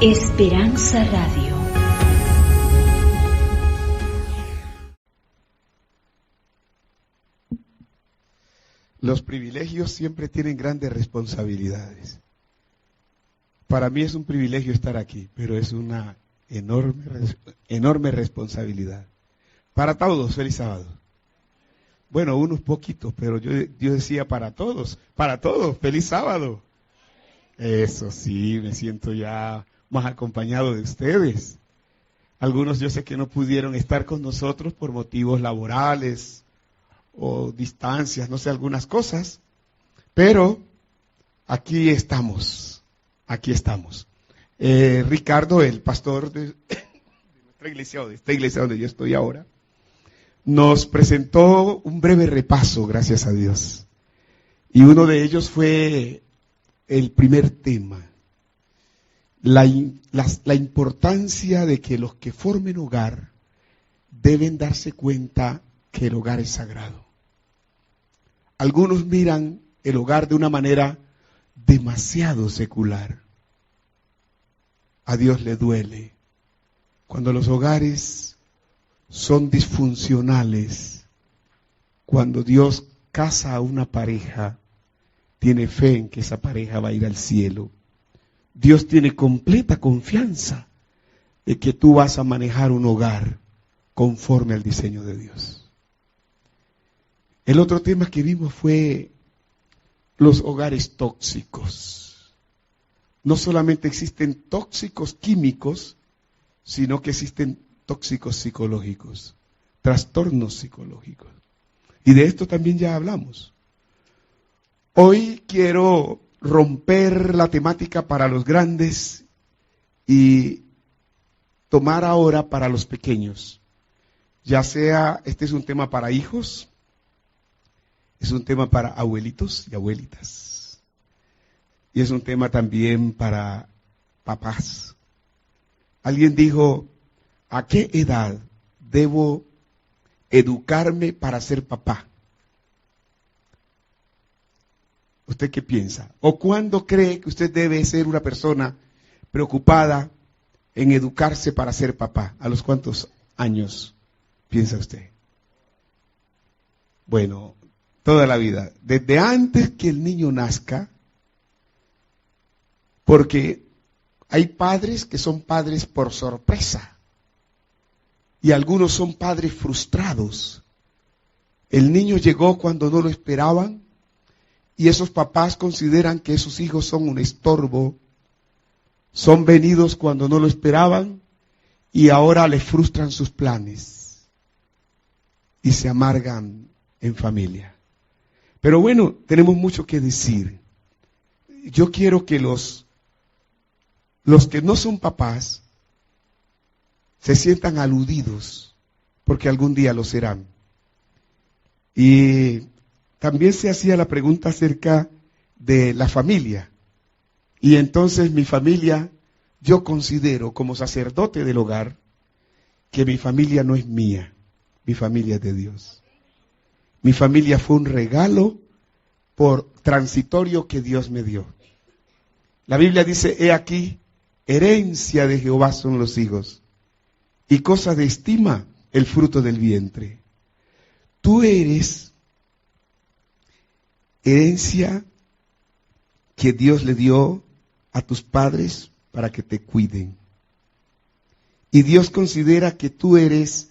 Esperanza Radio. Los privilegios siempre tienen grandes responsabilidades. Para mí es un privilegio estar aquí, pero es una enorme responsabilidad. Para todos, feliz sábado. Bueno, unos poquitos, pero yo decía para todos, feliz sábado. Eso sí, me siento ya más acompañado de ustedes. Algunos yo sé que no pudieron estar con nosotros por motivos laborales o distancias, no sé, algunas cosas, pero aquí estamos. Ricardo, el pastor de nuestra iglesia, o de esta iglesia donde yo estoy ahora, nos presentó un breve repaso, gracias a Dios. Y uno de ellos fue el primer tema, la importancia de que los que formen hogar deben darse cuenta que el hogar es sagrado. Algunos miran el hogar de una manera demasiado secular. A Dios le duele cuando los hogares son disfuncionales. Cuando Dios casa a una pareja, tiene fe en que esa pareja va a ir al cielo. Dios tiene completa confianza de que tú vas a manejar un hogar conforme al diseño de Dios. El otro tema que vimos fue los hogares tóxicos. No solamente existen tóxicos químicos, sino que existen tóxicos psicológicos, trastornos psicológicos. Y de esto también ya hablamos. Hoy quiero romper la temática para los grandes y tomar ahora para los pequeños. Ya sea, este es un tema para hijos, es un tema para abuelitos y abuelitas. Y es un tema también para papás. Alguien dijo, ¿a qué edad debo educarme para ser papá? ¿Usted qué piensa? ¿O cuándo cree que usted debe ser una persona preocupada en educarse para ser papá? ¿A los cuántos años piensa usted? Bueno, toda la vida, desde antes que el niño nazca, porque hay padres que son padres por sorpresa y algunos son padres frustrados. El niño llegó cuando no lo esperaban y esos papás consideran que sus hijos son un estorbo, son venidos cuando no lo esperaban y ahora les frustran sus planes y se amargan en familia. Pero bueno, tenemos mucho que decir. Yo quiero que los que no son papás se sientan aludidos, porque algún día lo serán. Y también se hacía la pregunta acerca de la familia. Y entonces mi familia, yo considero como sacerdote del hogar, que mi familia no es mía, mi familia es de Dios. Mi familia fue un regalo por transitorio que Dios me dio. La Biblia dice, he aquí, herencia de Jehová son los hijos, y cosa de estima el fruto del vientre. Tú eres herencia que Dios le dio a tus padres para que te cuiden. Y Dios considera que tú eres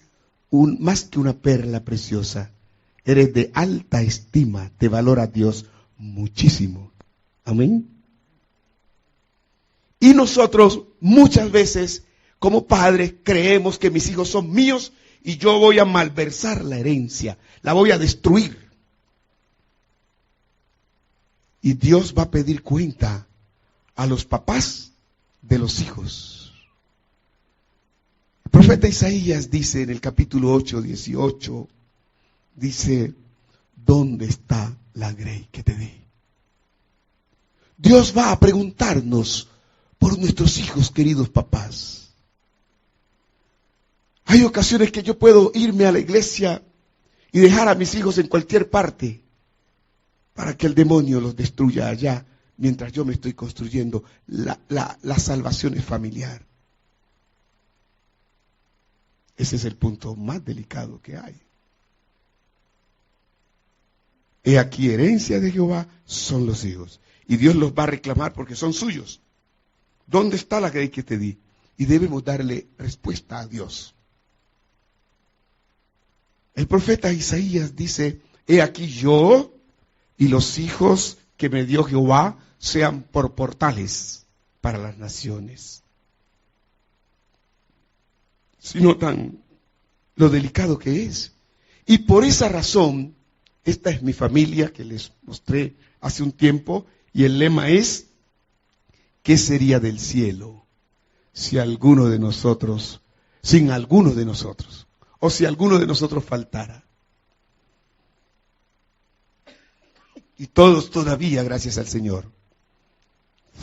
más que una perla preciosa. Eres de alta estima, te valora Dios muchísimo. Amén. Y nosotros muchas veces como padres creemos que mis hijos son míos y yo voy a malversar la herencia, la voy a destruir. Y Dios va a pedir cuenta a los papás de los hijos. El profeta Isaías dice en el capítulo 8, 18, dice, ¿dónde está la grey que te di? Dios va a preguntarnos por nuestros hijos, queridos papás. Hay ocasiones que yo puedo irme a la iglesia y dejar a mis hijos en cualquier parte para que el demonio los destruya allá. mientras yo me estoy construyendo. La salvación es familiar. Ese es el punto más delicado que hay. He aquí, herencia de Jehová son los hijos. Y Dios los va a reclamar porque son suyos. ¿Dónde está la ley que te di? Y debemos darle respuesta a Dios. El profeta Isaías dice, he aquí yo y los hijos que me dio Jehová sean por portales para las naciones. Si notan lo delicado que es. Y por esa razón, esta es mi familia que les mostré hace un tiempo, y el lema es, ¿qué sería del cielo si alguno de nosotros, sin alguno de nosotros, o si alguno de nosotros faltara? Y todos todavía, gracias al Señor,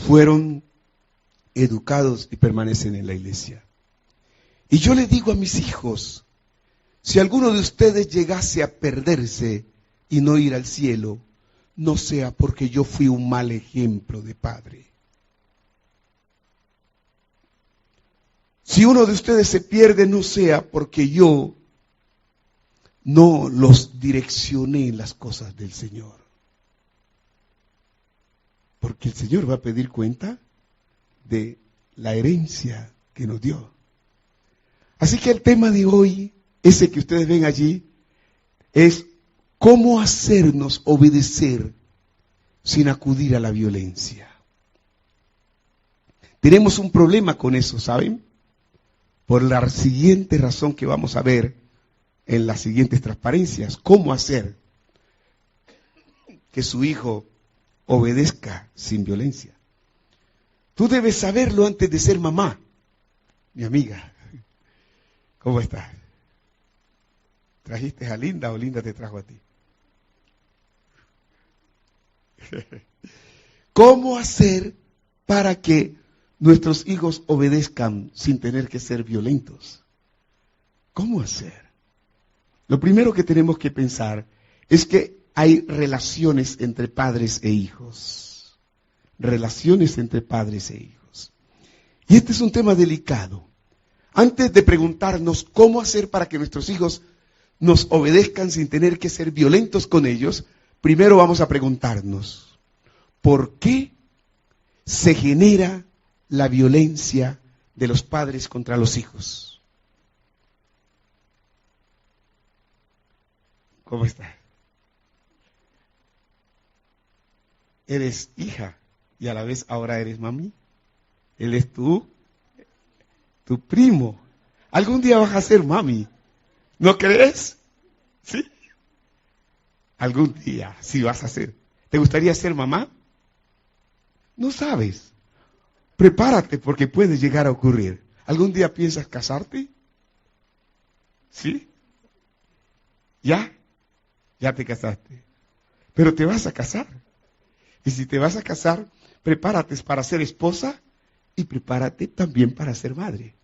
fueron educados y permanecen en la iglesia. Y yo le digo a mis hijos, si alguno de ustedes llegase a perderse y no ir al cielo, no sea porque yo fui un mal ejemplo de padre. Si uno de ustedes se pierde, no sea porque yo no los direccioné en las cosas del Señor. Porque el Señor va a pedir cuenta de la herencia que nos dio. Así que el tema de hoy, ese que ustedes ven allí, es cómo hacernos obedecer sin acudir a la violencia. Tenemos un problema con eso, ¿saben? Por la siguiente razón que vamos a ver en las siguientes transparencias. ¿Cómo hacer que su hijo obedezca sin violencia? Tú debes saberlo antes de ser mamá, mi amiga. ¿Cómo estás? ¿Trajiste a Linda o Linda te trajo a ti? ¿Cómo hacer para que nuestros hijos obedezcan sin tener que ser violentos? ¿Cómo hacer? Lo primero que tenemos que pensar es que hay relaciones entre padres e hijos. Relaciones entre padres e hijos. Y este es un tema delicado. Antes de preguntarnos cómo hacer para que nuestros hijos nos obedezcan sin tener que ser violentos con ellos, primero vamos a preguntarnos, ¿por qué se genera la violencia de los padres contra los hijos? ¿Cómo está? Eres hija y a la vez ahora eres mami. Él es tu primo. Algún día vas a ser mami. ¿No crees? ¿Sí? Algún día sí vas a ser. ¿Te gustaría ser mamá? No sabes. Prepárate porque puede llegar a ocurrir. ¿Algún día piensas casarte? ¿Sí? ¿Ya? Ya te casaste. Pero te vas a casar. Y si te vas a casar, prepárate para ser esposa y prepárate también para ser madre.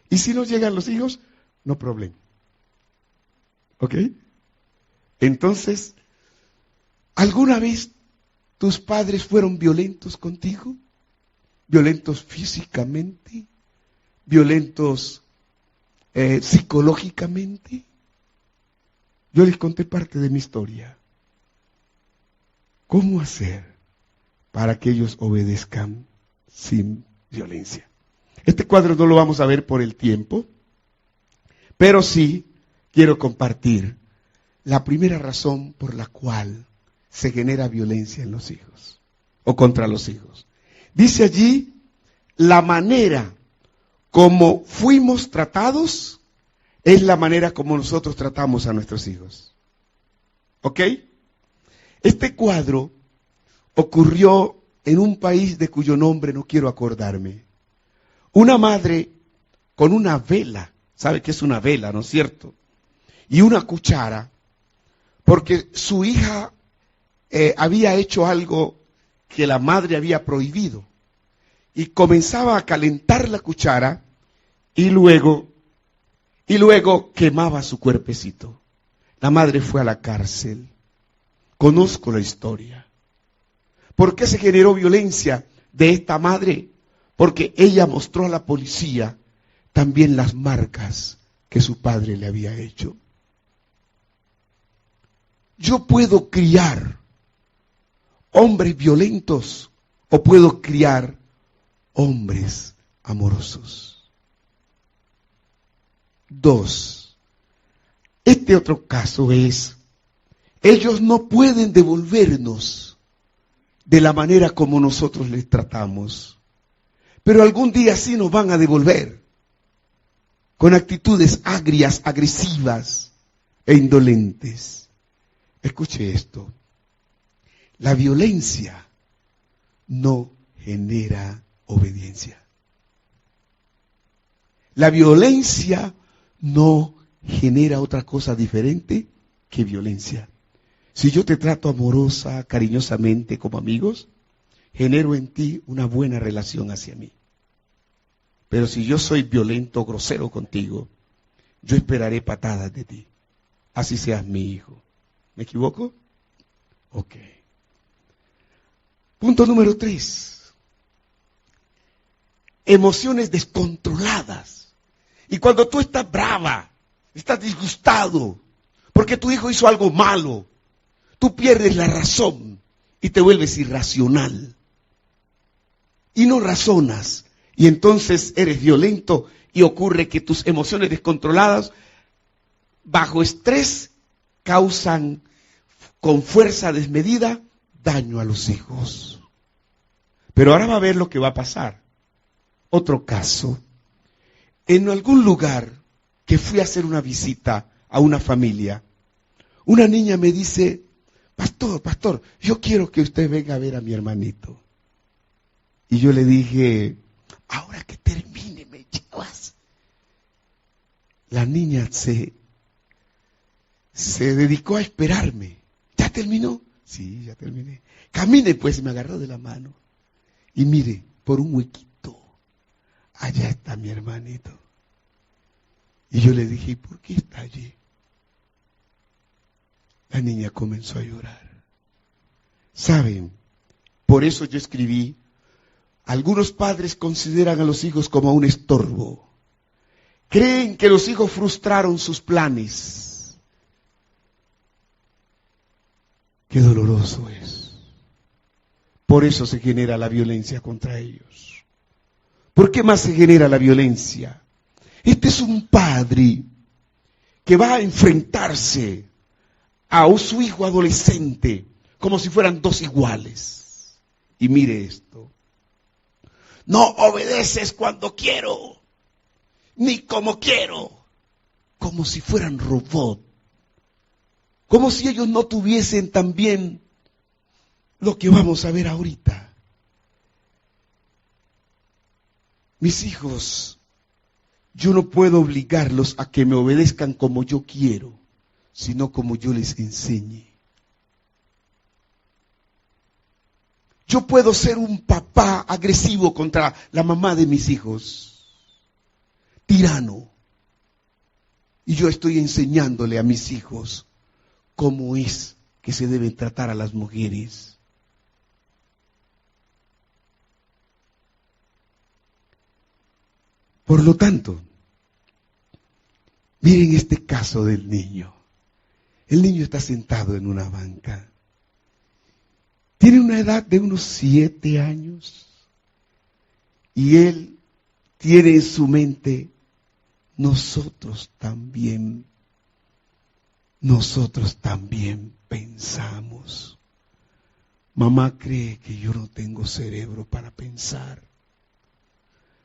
Y si no llegan los hijos, no problema. ¿Ok? Entonces, ¿alguna vez tus padres fueron violentos contigo? ¿Violentos físicamente? ¿Violentos psicológicamente? Yo les conté parte de mi historia. ¿Cómo hacer para que ellos obedezcan sin violencia? Este cuadro no lo vamos a ver por el tiempo, pero sí quiero compartir la primera razón por la cual se genera violencia en los hijos o contra los hijos. Dice allí, la manera como fuimos tratados es la manera como nosotros tratamos a nuestros hijos. ¿Ok? Este cuadro ocurrió en un país de cuyo nombre no quiero acordarme. Una madre con una vela, ¿sabe qué es una vela, no es cierto? Y una cuchara, porque su hija había hecho algo que la madre había prohibido. Y comenzaba a calentar la cuchara y luego quemaba su cuerpecito. La madre fue a la cárcel. Conozco la historia. ¿Por qué se generó violencia de esta madre? Porque ella mostró a la policía también las marcas que su padre le había hecho. Yo puedo criar hombres violentos o puedo criar hombres amorosos. 2. Este otro caso es, ellos no pueden devolvernos de la manera como nosotros les tratamos, pero algún día sí nos van a devolver con actitudes agrias, agresivas e indolentes. Escuche esto, la violencia no genera obediencia. La violencia no genera otra cosa diferente que violencia. Si yo te trato amorosa, cariñosamente como amigos, genero en ti una buena relación hacia mí. Pero si yo soy violento, grosero contigo, yo esperaré patadas de ti. Así seas mi hijo. ¿Me equivoco? Ok. Punto número 3. Emociones descontroladas. Y cuando tú estás brava, estás disgustado, porque tu hijo hizo algo malo, tú pierdes la razón y te vuelves irracional. Y no razonas. Y entonces eres violento y ocurre que tus emociones descontroladas, bajo estrés, causan con fuerza desmedida daño a los hijos. Pero ahora va a ver lo que va a pasar. Otro caso. En algún lugar que fui a hacer una visita a una familia, una niña me dice, pastor, yo quiero que usted venga a ver a mi hermanito. Y yo le dije, ahora que termine me llevas. La niña se dedicó a esperarme. ¿Ya terminó? Sí, ya terminé. Camine pues, me agarró de la mano. Y mire, por un huequito, allá está mi hermanito. Y yo le dije, ¿y por qué está allí? La niña comenzó a llorar. ¿Saben? Por eso yo escribí, algunos padres consideran a los hijos como un estorbo. Creen que los hijos frustraron sus planes. Qué doloroso es. Por eso se genera la violencia contra ellos. ¿Por qué más se genera la violencia? Este es un padre que va a enfrentarse a su hijo adolescente como si fueran dos iguales. Y mire esto. No obedeces cuando quiero, ni como quiero, como si fueran robots. Como si ellos no tuviesen también lo que vamos a ver ahorita. Mis hijos, yo no puedo obligarlos a que me obedezcan como yo quiero, sino como yo les enseñe. Yo puedo ser un papá agresivo contra la mamá de mis hijos, tirano, y yo estoy enseñándole a mis hijos cómo es que se deben tratar a las mujeres. Por lo tanto, miren este caso del niño. El niño está sentado en una banca. Tiene una edad de unos 7 años. Y él tiene en su mente, nosotros también pensamos. Mamá cree que yo no tengo cerebro para pensar.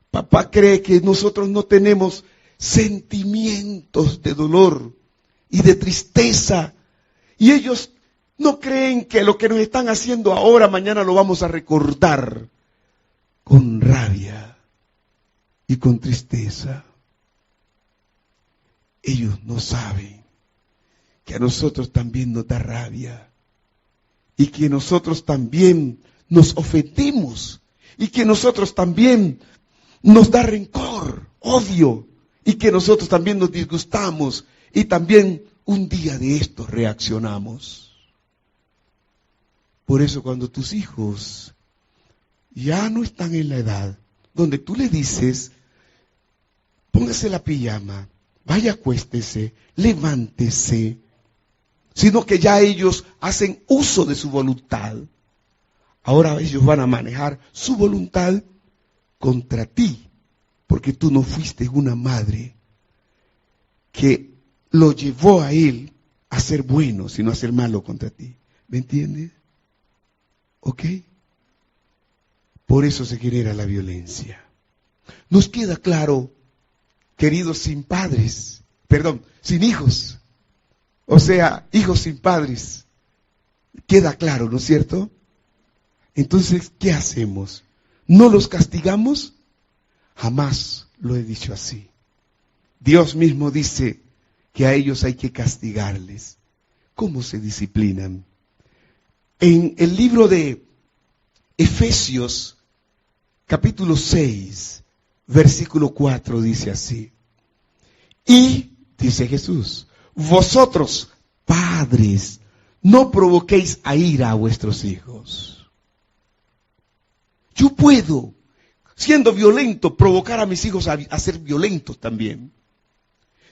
Papá cree que nosotros no tenemos sentimientos de dolor y de tristeza. Y ellos no creen que lo que nos están haciendo ahora, mañana lo vamos a recordar con rabia y con tristeza. Ellos no saben que a nosotros también nos da rabia y que nosotros también nos ofendemos y que nosotros también nos da rencor, odio, y que nosotros también nos disgustamos y también un día de estos reaccionamos. Por eso cuando tus hijos ya no están en la edad donde tú le dices, póngase la pijama, vaya, acuéstese, levántese, sino que ya ellos hacen uso de su voluntad. Ahora ellos van a manejar su voluntad contra ti, porque tú no fuiste una madre que lo llevó a él a ser bueno, sino a ser malo contra ti. ¿Me entiendes? ¿Ok? Por eso se genera la violencia. Nos queda claro, queridos, sin hijos. O sea, hijos sin padres. Queda claro, ¿no es cierto? Entonces, ¿qué hacemos? ¿No los castigamos? Jamás lo he dicho así. Dios mismo dice que a ellos hay que castigarles. ¿Cómo se disciplinan? En el libro de Efesios, capítulo 6, versículo 4, dice así. Y, dice Jesús, vosotros, padres, no provoquéis a ira a vuestros hijos. Yo puedo, siendo violento, provocar a mis hijos a ser violentos también.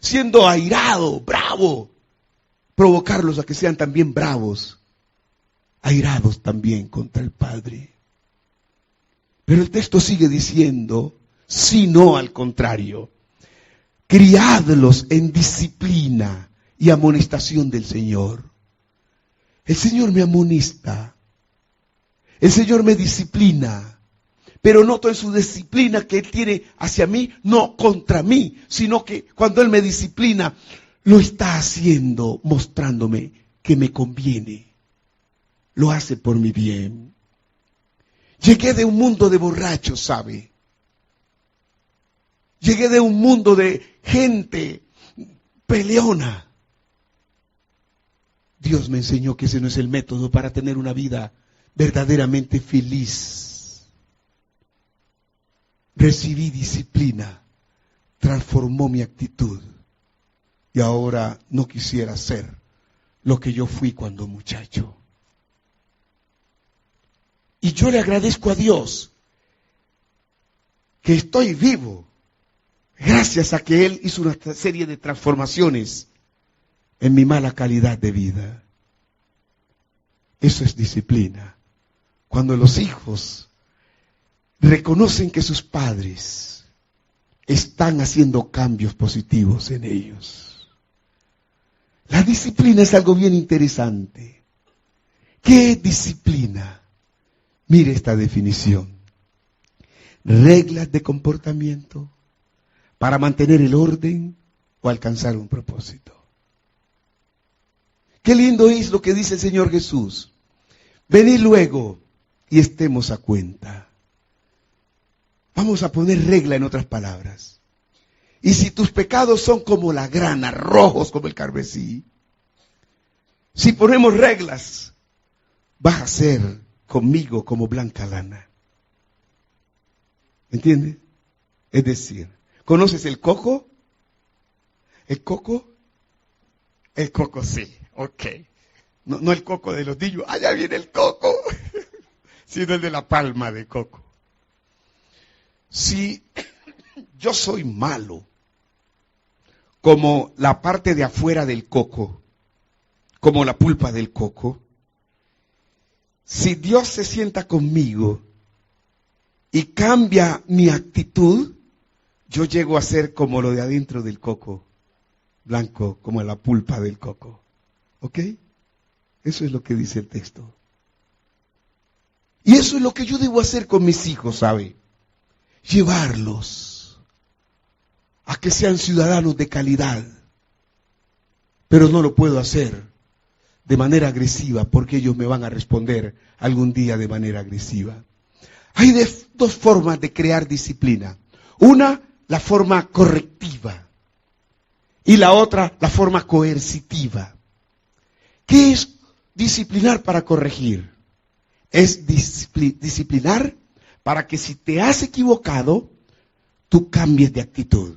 Siendo airado, bravo, provocarlos a que sean también bravos, airados también contra el Padre. Pero el texto sigue diciendo, sino al contrario, criadlos en disciplina y amonestación del Señor. El Señor me amonesta, el Señor me disciplina, pero noto en su disciplina que Él tiene hacia mí, no contra mí, sino que cuando Él me disciplina, lo está haciendo mostrándome que me conviene. Lo hace por mi bien. Llegué de un mundo de borrachos, ¿sabe? Llegué de un mundo de gente peleona. Dios me enseñó que ese no es el método para tener una vida verdaderamente feliz. Recibí disciplina, transformó mi actitud y ahora no quisiera ser lo que yo fui cuando muchacho. Y yo le agradezco a Dios que estoy vivo gracias a que Él hizo una serie de transformaciones en mi mala calidad de vida. Eso es disciplina. Cuando los hijos reconocen que sus padres están haciendo cambios positivos en ellos. La disciplina es algo bien interesante. ¿Qué es disciplina? Mire esta definición. Reglas de comportamiento para mantener el orden o alcanzar un propósito. Qué lindo es lo que dice el Señor Jesús. Venid luego y estemos a cuenta. Vamos a poner regla en otras palabras. Y si tus pecados son como la grana, rojos como el carmesí, si ponemos reglas, vas a ser conmigo como blanca lana. ¿Entiendes? Es decir, ¿conoces el coco? ¿El coco? El coco sí, ok. No el coco de los niños, allá viene el coco, sino el de la palma de coco. Si yo soy malo, como la parte de afuera del coco, como la pulpa del coco, si Dios se sienta conmigo y cambia mi actitud, yo llego a ser como lo de adentro del coco, blanco, como la pulpa del coco. ¿Ok? Eso es lo que dice el texto. Y eso es lo que yo debo hacer con mis hijos, ¿sabe? Llevarlos a que sean ciudadanos de calidad. Pero no lo puedo hacer de manera agresiva porque ellos me van a responder algún día de manera agresiva. Hay dos formas de crear disciplina. Una, la forma correctiva. Y la otra, la forma coercitiva. ¿Qué es disciplinar para corregir? Es disciplinar para que si te has equivocado, tú cambies de actitud.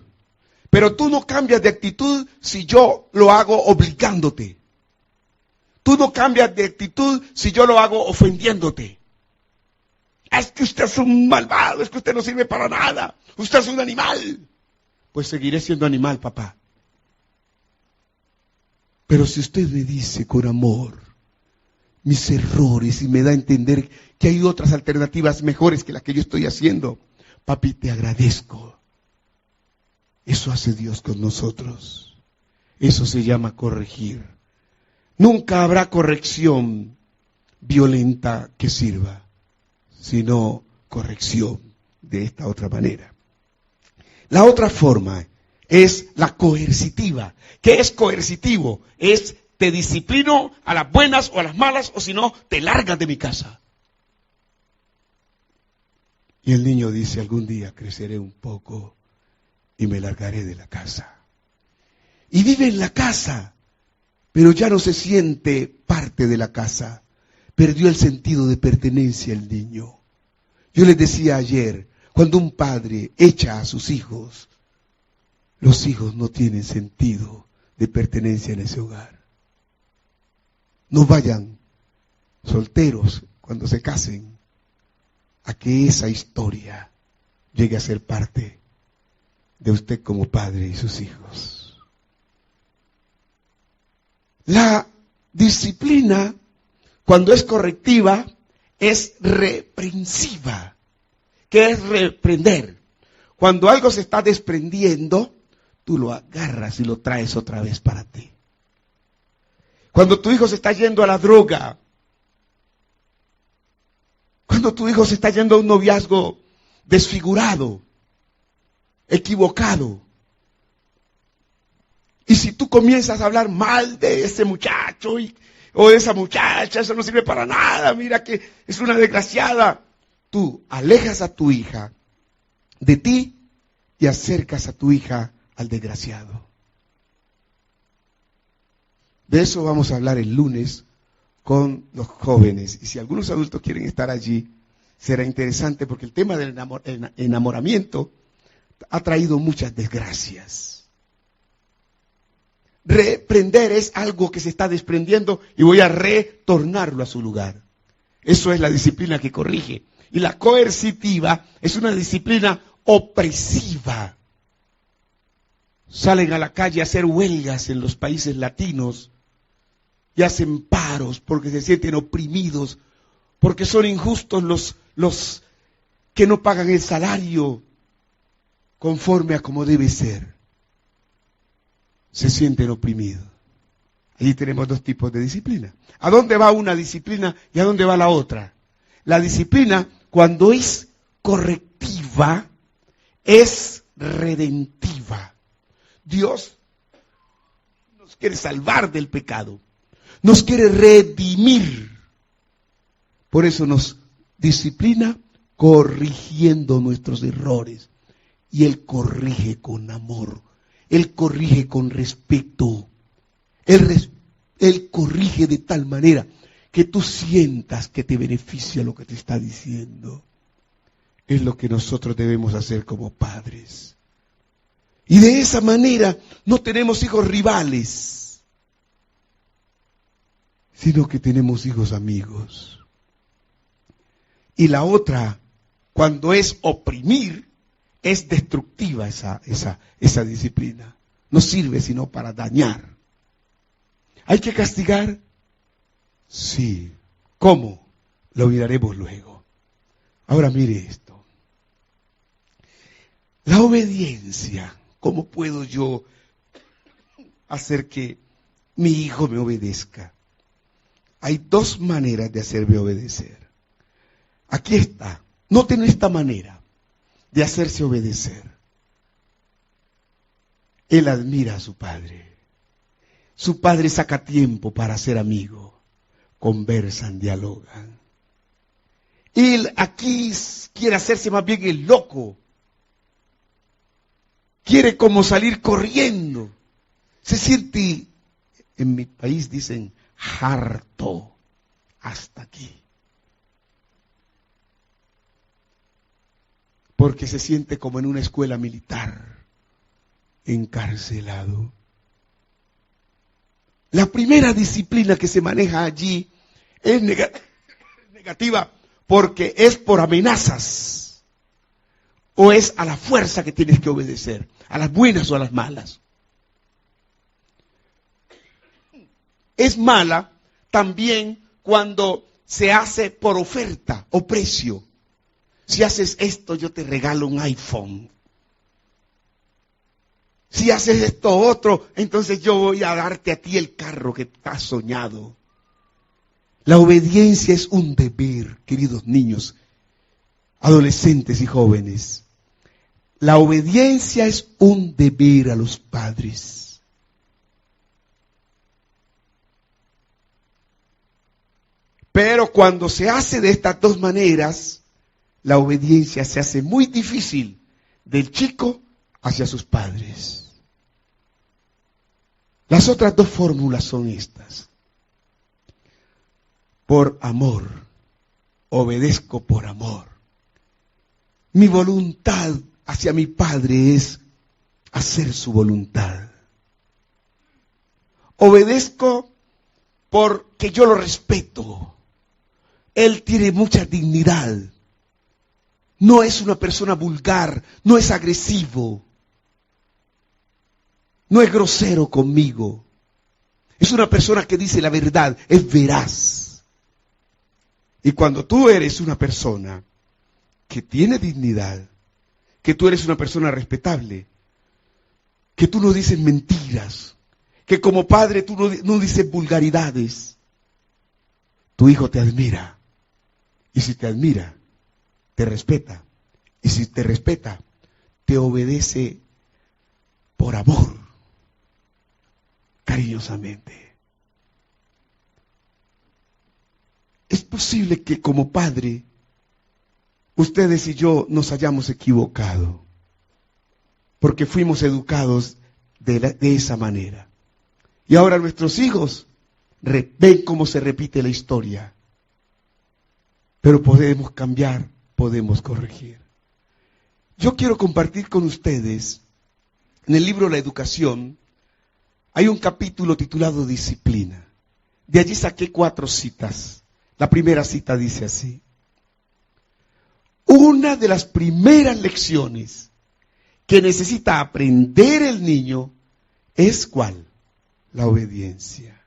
Pero tú no cambias de actitud si yo lo hago obligándote. Tú no cambias de actitud si yo lo hago ofendiéndote. Es que usted es un malvado, es que usted no sirve para nada, usted es un animal. Pues seguiré siendo animal, papá. Pero si usted me dice con amor mis errores y me da a entender que hay otras alternativas mejores que las que yo estoy haciendo, papi, te agradezco. Eso hace Dios con nosotros. Eso se llama corregir. Nunca habrá corrección violenta que sirva, sino corrección de esta otra manera. La otra forma es la coercitiva. ¿Qué es coercitivo? Es te disciplino a las buenas o a las malas, o si no, te largas de mi casa. Y el niño dice, algún día creceré un poco y me largaré de la casa. Y vive en la casa, pero ya no se siente parte de la casa. Perdió el sentido de pertenencia el niño. Yo les decía ayer, cuando un padre echa a sus hijos, los hijos no tienen sentido de pertenencia en ese hogar. No vayan solteros cuando se casen a que esa historia llegue a ser parte de usted como padre y sus hijos. La disciplina, cuando es correctiva, es reprensiva. ¿Qué es reprender? Cuando algo se está desprendiendo, tú lo agarras y lo traes otra vez para ti. Cuando tu hijo se está yendo a la droga, cuando tu hijo se está yendo a un noviazgo desfigurado, equivocado, y si tú comienzas a hablar mal de ese muchacho o de esa muchacha, eso no sirve para nada, mira que es una desgraciada, tú alejas a tu hija de ti y acercas a tu hija al desgraciado. De eso vamos a hablar el lunes con los jóvenes. Y si algunos adultos quieren estar allí, será interesante porque el tema del enamoramiento ha traído muchas desgracias. Reprender es algo que se está desprendiendo y voy a retornarlo a su lugar. Eso es la disciplina que corrige. Y la coercitiva es una disciplina opresiva. Salen a la calle a hacer huelgas en los países latinos y hacen paros porque se sienten oprimidos, porque son injustos los que no pagan el salario conforme a como debe ser. Se sienten oprimidos. Allí tenemos dos tipos de disciplina. ¿A dónde va una disciplina y a dónde va la otra? La disciplina, cuando es correctiva, es redentiva. Dios nos quiere salvar del pecado, nos quiere redimir. Por eso nos disciplina corrigiendo nuestros errores. Y Él corrige con amor, Él corrige con respeto, Él corrige de tal manera que tú sientas que te beneficia lo que te está diciendo. Es lo que nosotros debemos hacer como padres. Y de esa manera no tenemos hijos rivales, sino que tenemos hijos amigos. Y la otra, cuando es oprimir, es destructiva esa disciplina. No sirve sino para dañar. ¿Hay que castigar? Sí. ¿Cómo? Lo miraremos luego. Ahora mire esto. La obediencia. ¿Cómo puedo yo hacer que mi hijo me obedezca? Hay dos maneras de hacerme obedecer. Aquí está. Noten esta manera de hacerse obedecer. Él admira a su padre. Su padre saca tiempo para ser amigo. Conversan, dialogan. Él aquí quiere hacerse más bien el loco. Quiere como salir corriendo. Se siente, en mi país dicen, harto. Hasta aquí. Porque se siente como en una escuela militar, encarcelado. La primera disciplina que se maneja allí es negativa porque es por amenazas o es a la fuerza que tienes que obedecer, a las buenas o a las malas. Es mala también cuando se hace por oferta o precio. Si haces esto, yo te regalo un iPhone. Si haces esto otro, entonces yo voy a darte a ti el carro que has soñado. La obediencia es un deber, queridos niños, adolescentes y jóvenes. La obediencia es un deber a los padres. Pero cuando se hace de estas dos maneras, la obediencia se hace muy difícil del chico hacia sus padres. Las otras dos fórmulas son estas. Por amor, obedezco por amor. Mi voluntad hacia mi padre es hacer su voluntad. Obedezco porque yo lo respeto. Él tiene mucha dignidad. No es una persona vulgar, no es agresivo, no es grosero conmigo. Es una persona que dice la verdad, es veraz. Y cuando tú eres una persona que tiene dignidad, que tú eres una persona respetable, que tú no dices mentiras, que como padre tú no dices vulgaridades, tu hijo te admira. Y si te admira, te respeta. Y si te respeta, te obedece por amor, cariñosamente. Es posible que como padre, ustedes y yo nos hayamos equivocado, porque fuimos educados de esa manera. Y ahora nuestros hijos ven cómo se repite la historia. Pero podemos cambiar, podemos corregir. Yo quiero compartir con ustedes, en el libro La Educación, hay un capítulo titulado Disciplina. De allí saqué 4 citas. La primera cita dice así: una de las primeras lecciones que necesita aprender el niño es ¿cuál? La obediencia.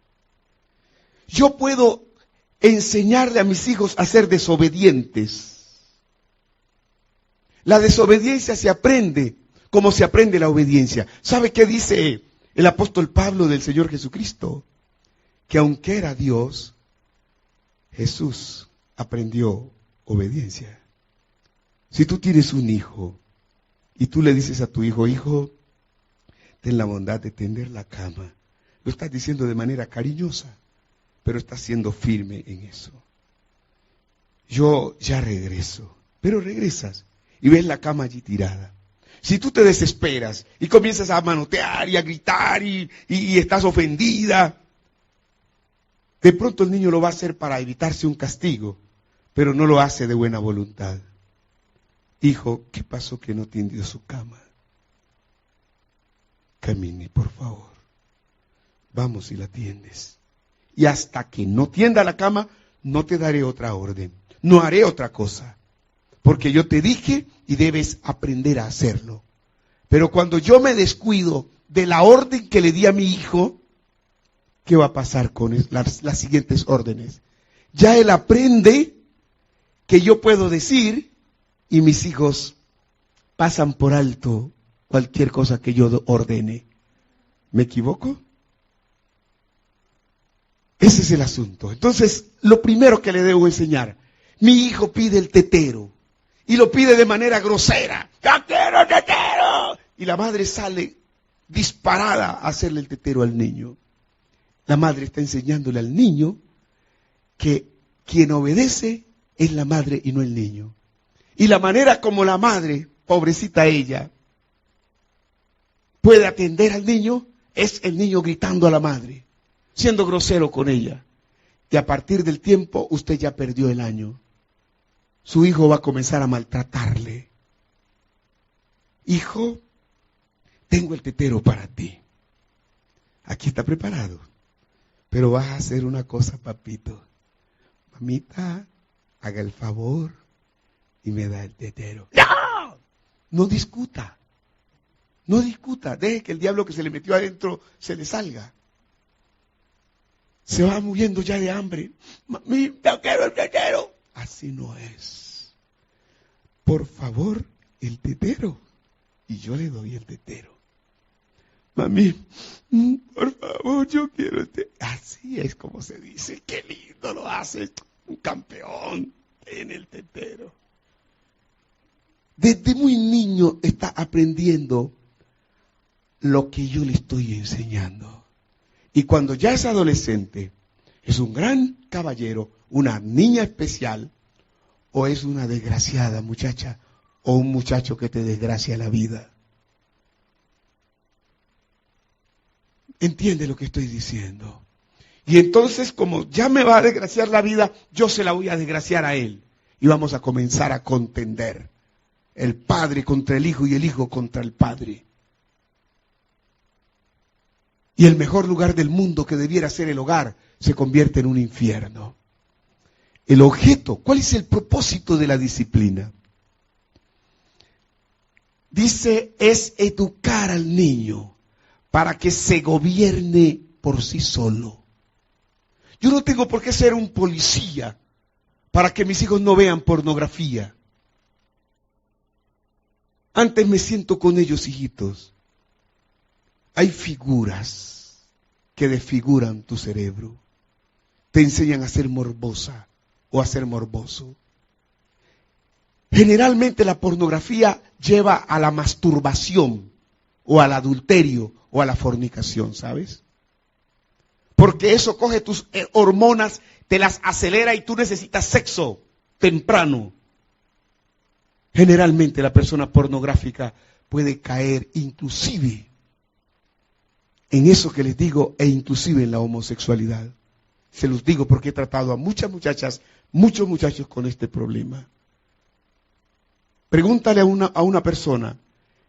Yo puedo enseñarle a mis hijos a ser desobedientes. La desobediencia se aprende como se aprende la obediencia. ¿Sabe qué dice el apóstol Pablo del Señor Jesucristo? Que aunque era Dios, Jesús aprendió obediencia. Si tú tienes un hijo y tú le dices a tu hijo, hijo, ten la bondad de tender la cama, lo estás diciendo de manera cariñosa, pero estás siendo firme en eso. Yo ya regreso, pero regresas y ves la cama allí tirada. Si tú te desesperas y comienzas a manotear y a gritar y estás ofendida, de pronto el niño lo va a hacer para evitarse un castigo, pero no lo hace de buena voluntad. Hijo, ¿qué pasó que no tendió su cama? Camine, por favor. Vamos y la tiendes. Y hasta que no tienda la cama, no te daré otra orden. No haré otra cosa. Porque yo te dije y debes aprender a hacerlo. Pero cuando yo me descuido de la orden que le di a mi hijo, ¿qué va a pasar con las siguientes órdenes? Ya él aprende que yo puedo decir y mis hijos pasan por alto cualquier cosa que yo ordene. ¿Me equivoco? Ese es el asunto. Entonces, lo primero que le debo enseñar, mi hijo pide el tetero y lo pide de manera grosera. ¡Ya quiero tetero! Y la madre sale disparada a hacerle el tetero al niño. La madre está enseñándole al niño que quien obedece es la madre y no el niño. Y la manera como la madre, pobrecita ella, puede atender al niño es el niño gritando a la madre, siendo grosero con ella. Y a partir del tiempo usted ya perdió el año. Su hijo va a comenzar a maltratarle. Hijo, tengo el tetero para ti. Aquí está preparado. Pero vas a hacer una cosa, papito. Mamita, haga el favor y me da el tetero. ¡No! No discuta. No discuta. Deje que el diablo que se le metió adentro se le salga. Se va muriendo ya de hambre. Mamita, quiero el tetero. Así no es. Por favor, el tetero. Y yo le doy el tetero. Mami, por favor, yo quiero el tetero. Así es como se dice. Qué lindo lo hace. Un campeón en el tetero. Desde muy niño está aprendiendo lo que yo le estoy enseñando. Y cuando ya es adolescente, es un gran caballero, una niña especial, o es una desgraciada muchacha, o un muchacho que te desgracia la vida. ¿Entiende lo que estoy diciendo? Y entonces, como ya me va a desgraciar la vida, yo se la voy a desgraciar a él. Y vamos a comenzar a contender. El padre contra el hijo y el hijo contra el padre. Y el mejor lugar del mundo que debiera ser el hogar se convierte en un infierno. El objeto, ¿cuál es el propósito de la disciplina? Dice, es educar al niño para que se gobierne por sí solo. Yo no tengo por qué ser un policía para que mis hijos no vean pornografía. Antes me siento con ellos, hijitos. Hay figuras que desfiguran tu cerebro. Te enseñan a ser morbosa o a ser morboso. Generalmente la pornografía lleva a la masturbación o al adulterio o a la fornicación, ¿sabes? Porque eso coge tus hormonas, te las acelera y tú necesitas sexo temprano. Generalmente la persona pornográfica puede caer inclusive en eso que les digo e inclusive en la homosexualidad. Se los digo porque he tratado a muchas muchachas, muchos muchachos con este problema. Pregúntale a una persona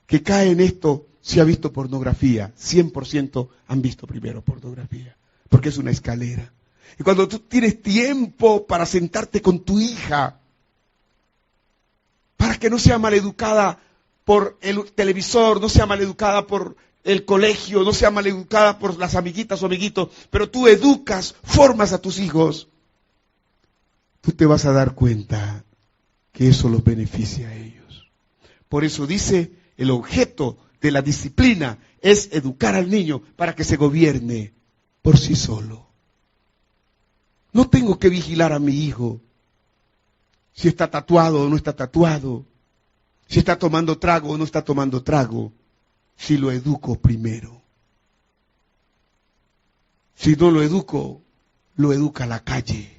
que cae en esto si ha visto pornografía. 100% han visto primero pornografía, porque es una escalera. Y cuando tú tienes tiempo para sentarte con tu hija, para que no sea maleducada por el televisor, no sea maleducada por el colegio, no sea maleducada por las amiguitas o amiguitos, pero tú educas, formas a tus hijos, tú te vas a dar cuenta que eso los beneficia a ellos. Por eso dice, el objeto de la disciplina es educar al niño para que se gobierne por sí solo. No tengo que vigilar a mi hijo si está tatuado o no está tatuado, si está tomando trago o no está tomando trago, si lo educo primero. Si no lo educo, lo educa la calle.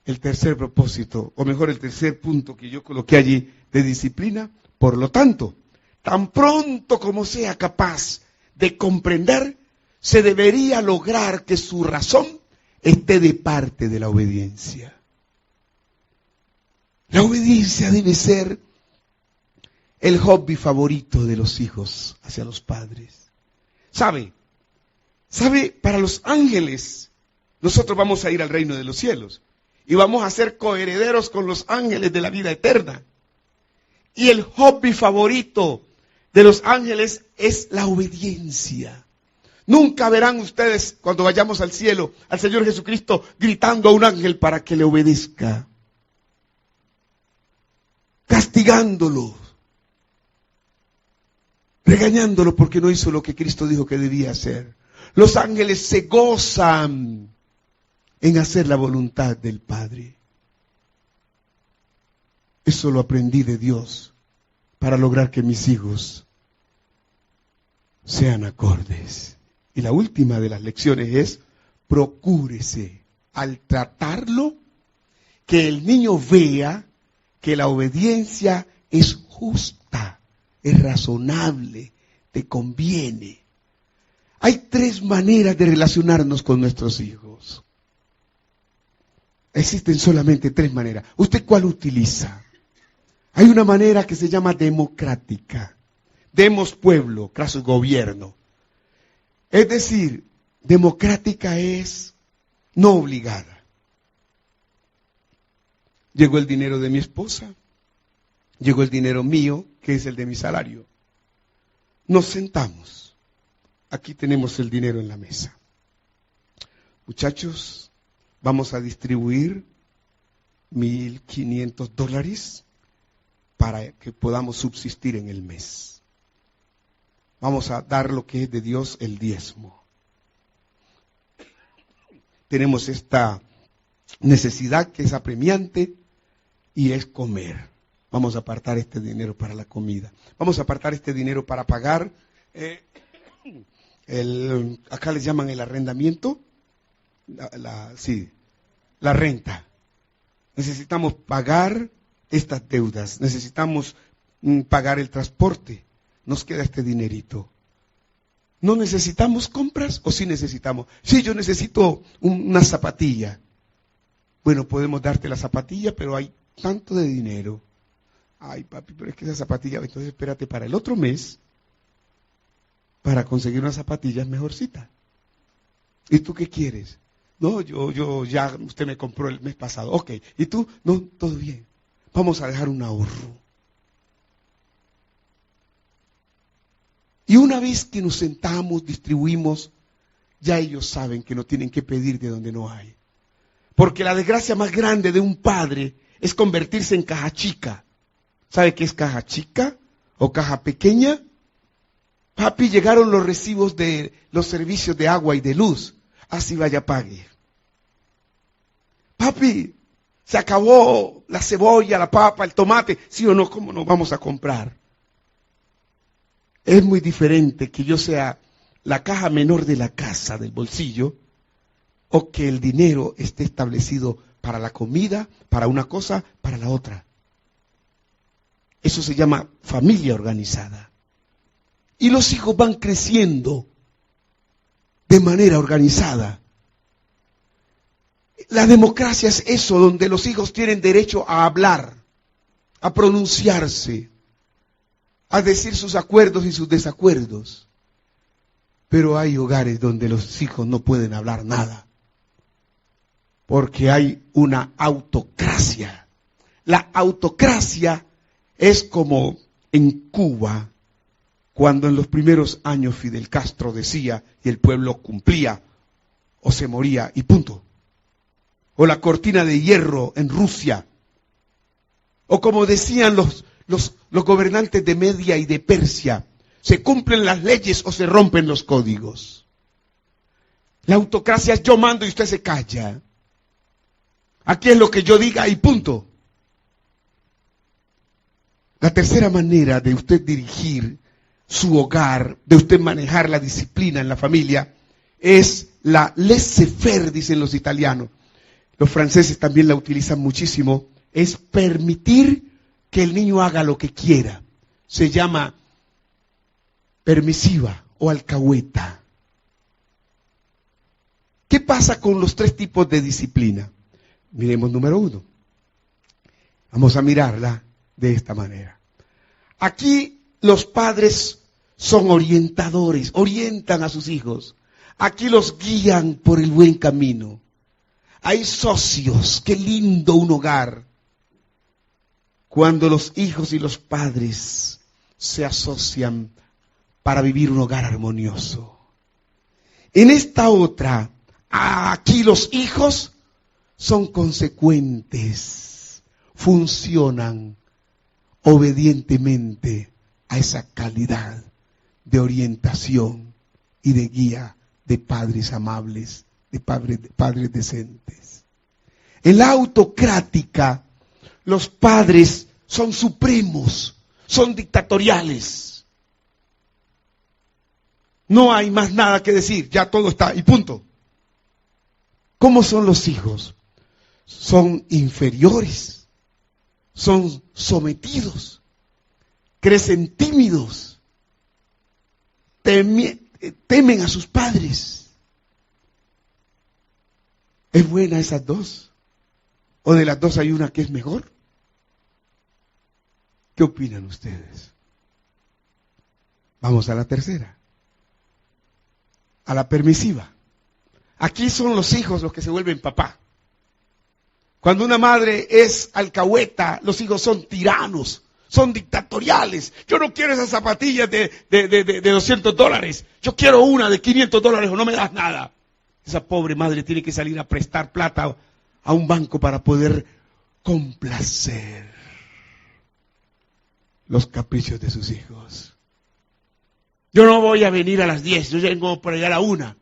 El tercer propósito, o mejor el tercer punto que yo coloqué allí de disciplina, por lo tanto, tan pronto como sea capaz de comprender, se debería lograr que su razón esté de parte de la obediencia. La obediencia debe ser el hobby favorito de los hijos hacia los padres. ¿Sabe? Para los ángeles, nosotros vamos a ir al reino de los cielos y vamos a ser coherederos con los ángeles de la vida eterna. Y el hobby favorito de los ángeles es la obediencia. Nunca verán ustedes, cuando vayamos al cielo, al Señor Jesucristo gritando a un ángel para que le obedezca, castigándolo, regañándolo porque no hizo lo que Cristo dijo que debía hacer. Los ángeles se gozan en hacer la voluntad del Padre. Eso lo aprendí de Dios para lograr que mis hijos sean acordes. Y la última de las lecciones es, procúrese al tratarlo, que el niño vea que la obediencia es justa, es razonable, te conviene. Hay 3 maneras de relacionarnos con nuestros hijos. Existen solamente 3 maneras. ¿Usted cuál utiliza? Hay una manera que se llama democrática. Demos pueblo, craso gobierno. Es decir, Democrática es no obligada. Llegó el dinero de mi esposa, llegó el dinero mío, que es el de mi salario. Nos sentamos. Aquí tenemos el dinero en la mesa. Muchachos, vamos a distribuir $1,500 para que podamos subsistir en el mes. Vamos a dar lo que es de Dios, el diezmo. Tenemos esta necesidad que es apremiante y es comer. Vamos a apartar este dinero para la comida. Vamos a apartar este dinero para pagar, acá les llaman el arrendamiento, la renta. Necesitamos pagar estas deudas, necesitamos pagar el transporte. Nos queda este dinerito. ¿No necesitamos compras o sí necesitamos? Sí, yo necesito una zapatilla. Bueno, podemos darte la zapatilla, pero hay tanto de dinero. Ay, papi, pero es que esa zapatilla, entonces espérate para el otro mes para conseguir una zapatilla mejorcita. ¿Y tú qué quieres? No, yo ya, usted me compró el mes pasado. Ok, ¿y tú? No, todo bien. Vamos a dejar un ahorro. Y una vez que nos sentamos, distribuimos, ya ellos saben que no tienen que pedir de donde no hay. Porque la desgracia más grande de un padre es convertirse en caja chica. ¿Sabe qué es caja chica o caja pequeña? Papi, llegaron los recibos de los servicios de agua y de luz. Así vaya, pague. Papi, se acabó la cebolla, la papa, el tomate. ¿Sí o no? ¿Cómo no vamos a comprar? Es muy diferente que yo sea la caja menor de la casa, del bolsillo, o que el dinero esté establecido para la comida, para una cosa, para la otra. Eso se llama familia organizada. Y los hijos van creciendo de manera organizada. La democracia es eso, donde los hijos tienen derecho a hablar, a pronunciarse, a decir sus acuerdos y sus desacuerdos. Pero hay hogares donde los hijos no pueden hablar nada, porque hay una autocracia. La autocracia es como en Cuba, cuando en los primeros años Fidel Castro decía y el pueblo cumplía o se moría y punto. O la cortina de hierro en Rusia. O como decían los gobernantes de Media y de Persia, se cumplen las leyes o se rompen los códigos. La autocracia es yo mando y usted se calla. Aquí es lo que yo diga y punto. La tercera manera de usted dirigir su hogar, de usted manejar la disciplina en la familia, es la laissez-faire, dicen los italianos. Los franceses también la utilizan muchísimo. Es permitir que el niño haga lo que quiera. Se llama permisiva o alcahueta. ¿Qué pasa con los tres tipos de disciplina? Miremos número 1. Vamos a mirarla de esta manera. Aquí los padres son orientadores, orientan a sus hijos. Aquí los guían por el buen camino. Hay socios, qué lindo un hogar. Cuando los hijos y los padres se asocian para vivir un hogar armonioso. En esta otra, aquí los hijos son consecuentes, funcionan obedientemente a esa calidad de orientación y de guía de padres amables, de padres decentes. En la autocrática, los padres son supremos, son dictatoriales. No hay más nada que decir, ya todo está y punto. ¿Cómo son los hijos? Son inferiores, son sometidos, crecen tímidos, temen a sus padres. ¿Es buena esas dos? ¿O de las dos hay una que es mejor? ¿Qué opinan ustedes? Vamos a la tercera, a la permisiva. Aquí son los hijos los que se vuelven papá. Cuando una madre es alcahueta, los hijos son tiranos, son dictatoriales. Yo no quiero esas zapatillas de $200. Yo quiero una de $500 o no me das nada. Esa pobre madre tiene que salir a prestar plata a un banco para poder complacer los caprichos de sus hijos. Yo no voy a venir a las 10, yo vengo por allá a la 1,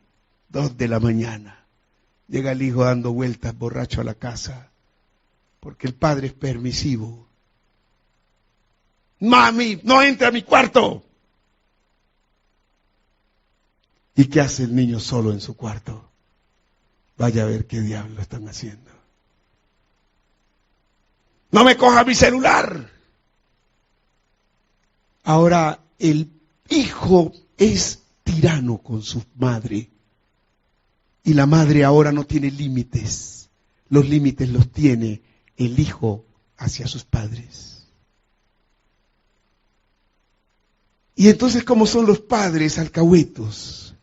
2 de la mañana. Llega el hijo dando vueltas borracho a la casa, porque el padre es permisivo. Mami, no entra a mi cuarto. ¿Y qué hace el niño solo en su cuarto? Vaya a ver qué diablo están haciendo. No me coja mi celular. Ahora el hijo es tirano con su madre. Y la madre ahora no tiene límites. Los límites los tiene el hijo hacia sus padres. Y entonces, ¿cómo son los padres alcahuetos?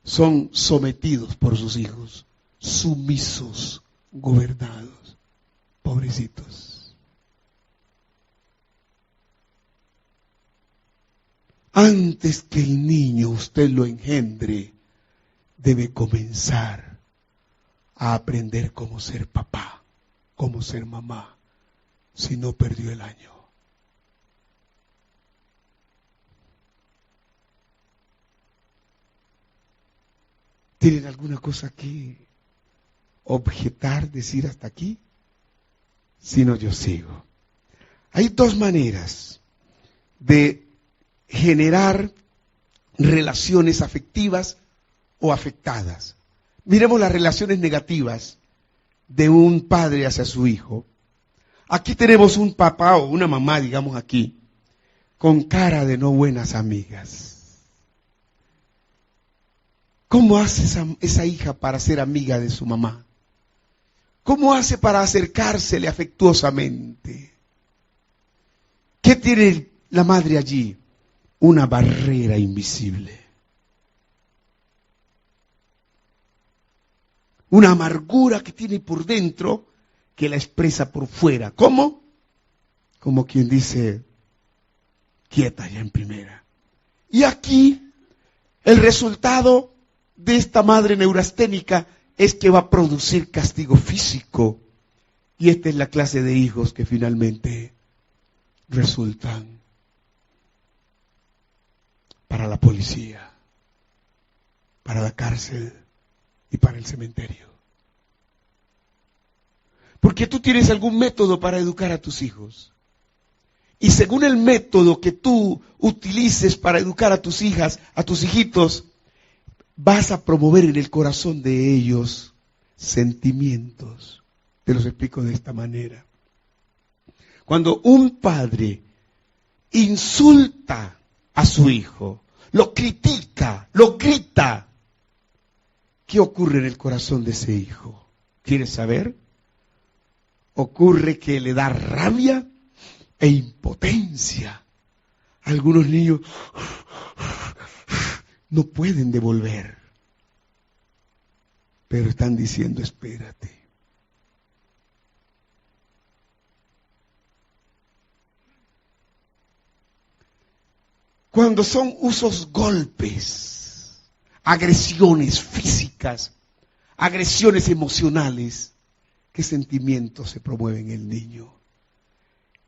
Son sometidos por sus hijos, sumisos, gobernados, pobrecitos. Antes que el niño usted lo engendre, debe comenzar a aprender cómo ser papá, cómo ser mamá, si no perdió el año. ¿Tienen alguna cosa que objetar, decir hasta aquí? Si no, yo sigo. Hay dos maneras de generar relaciones afectivas o afectadas. Miremos las relaciones negativas de un padre hacia su hijo. Aquí tenemos un papá o una mamá, digamos aquí, con cara de no buenas amigas. ¿Cómo hace esa hija para ser amiga de su mamá? ¿Cómo hace para acercársele afectuosamente? ¿Qué tiene la madre allí? Una barrera invisible. Una amargura que tiene por dentro que la expresa por fuera. ¿Cómo? Como quien dice, quieta ya en primera. Y aquí el resultado de esta madre neurasténica es que va a producir castigo físico. Y esta es la clase de hijos que finalmente resultan para la policía, para la cárcel y para el cementerio. Porque tú tienes algún método para educar a tus hijos. Y según el método que tú utilices para educar a tus hijas, a tus hijitos, vas a promover en el corazón de ellos sentimientos. Te los explico de esta manera. Cuando un padre insulta a su hijo, lo critica, lo grita, ¿qué ocurre en el corazón de ese hijo? ¿Quieres saber? Ocurre que le da rabia e impotencia. Algunos niños no pueden devolver, pero están diciendo, espérate. Cuando son usos golpes, agresiones físicas, agresiones emocionales, ¿qué sentimientos se promueven en el niño?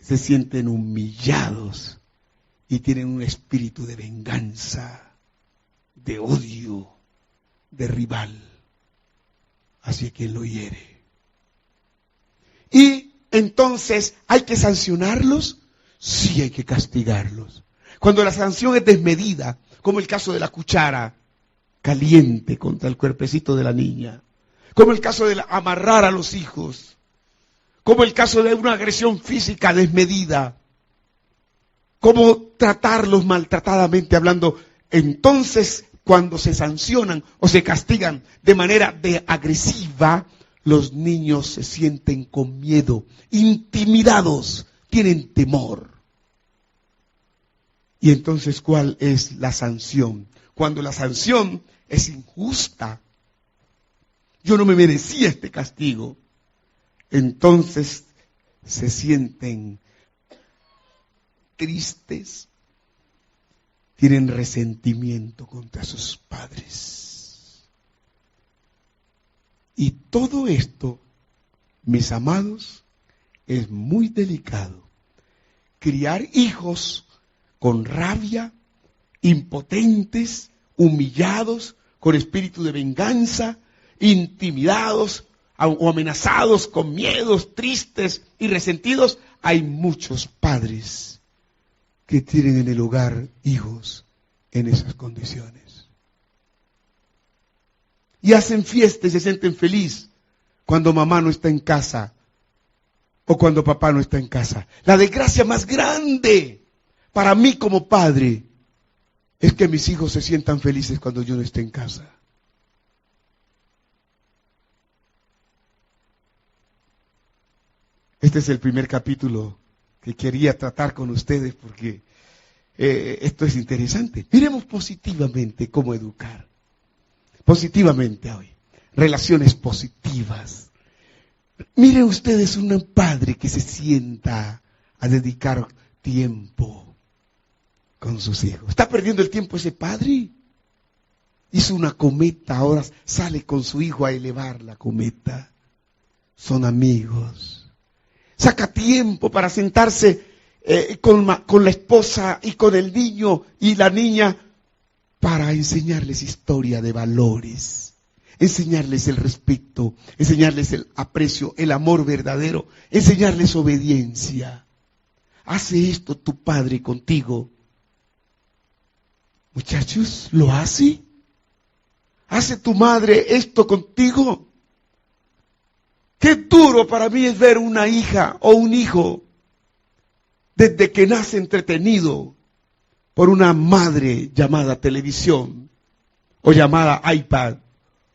Se sienten humillados y tienen un espíritu de venganza, de odio, de rival hacia quien lo hiere. Y entonces, ¿hay que sancionarlos? Sí, hay que castigarlos. Cuando la sanción es desmedida, como el caso de la cuchara caliente contra el cuerpecito de la niña, como el caso de amarrar a los hijos, como el caso de una agresión física desmedida, como tratarlos maltratadamente hablando, entonces cuando se sancionan o se castigan de manera agresiva, los niños se sienten con miedo, intimidados, tienen temor. Y entonces, ¿cuál es la sanción? Cuando la sanción es injusta, yo no me merecía este castigo. Entonces se sienten tristes, tienen resentimiento contra sus padres. Y todo esto, mis amados, es muy delicado. Criar hijos con rabia, impotentes, humillados, con espíritu de venganza, intimidados o amenazados con miedos, tristes y resentidos. Hay muchos padres que tienen en el hogar hijos en esas condiciones. Y hacen fiestas y se sienten felices cuando mamá no está en casa o cuando papá no está en casa. La desgracia más grande para mí como padre es que mis hijos se sientan felices cuando yo no esté en casa. Este es el primer capítulo que quería tratar con ustedes porque esto es interesante. Miremos positivamente cómo educar. Positivamente hoy. Relaciones positivas. Miren ustedes un padre que se sienta a dedicar tiempo con sus hijos. ¿Está perdiendo el tiempo ese padre? Hizo una cometa, ahora sale con su hijo a elevar la cometa. Son amigos. Saca tiempo para sentarse con la esposa y con el niño y la niña para enseñarles historia de valores, enseñarles el respeto, enseñarles el aprecio, el amor verdadero, enseñarles obediencia. ¿Hace esto tu padre contigo? Muchachos, ¿lo hace? ¿Hace tu madre esto contigo? Qué duro para mí es ver una hija o un hijo desde que nace entretenido por una madre llamada televisión o llamada iPad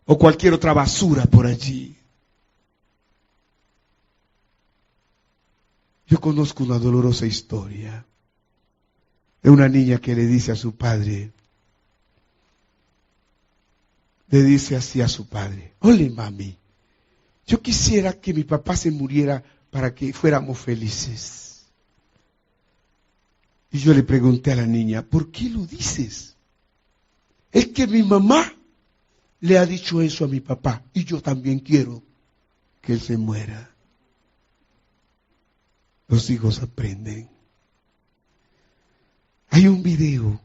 o cualquier otra basura por allí. Yo conozco una dolorosa historia de una niña que le dice a su padre, le dice así a su padre: ole mami, yo quisiera que mi papá se muriera para que fuéramos felices. Y yo le pregunté a la niña, ¿por qué lo dices? Es que mi mamá le ha dicho eso a mi papá y yo también quiero que él se muera. Los hijos aprenden. Hay un video,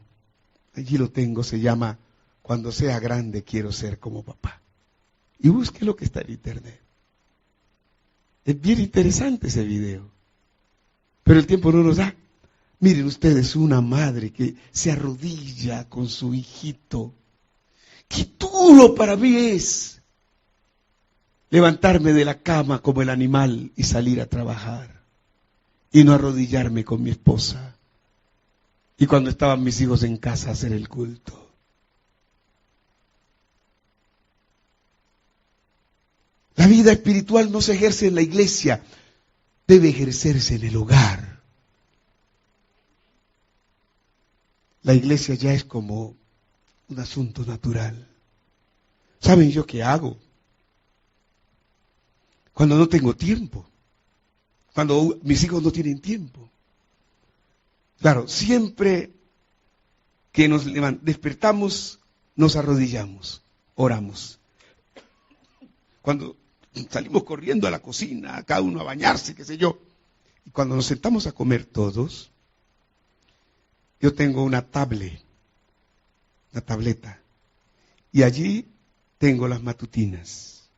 allí lo tengo, se llama Cuando sea grande quiero ser como papá. Y busque lo que está en internet. Es bien interesante ese video. Pero el tiempo no nos da. Miren ustedes, una madre que se arrodilla con su hijito. ¡Qué duro para mí es levantarme de la cama como el animal y salir a trabajar! Y no arrodillarme con mi esposa. Y cuando estaban mis hijos en casa, hacer el culto. La vida espiritual no se ejerce en la iglesia, debe ejercerse en el hogar. La iglesia ya es como un asunto natural. ¿Saben yo qué hago? Cuando no tengo tiempo, cuando mis hijos no tienen tiempo. Claro, siempre que nos despertamos, nos arrodillamos, oramos. Cuando salimos corriendo a la cocina, cada uno a bañarse, qué sé yo. Y cuando nos sentamos a comer todos, yo tengo una tableta, y allí tengo las matutinas.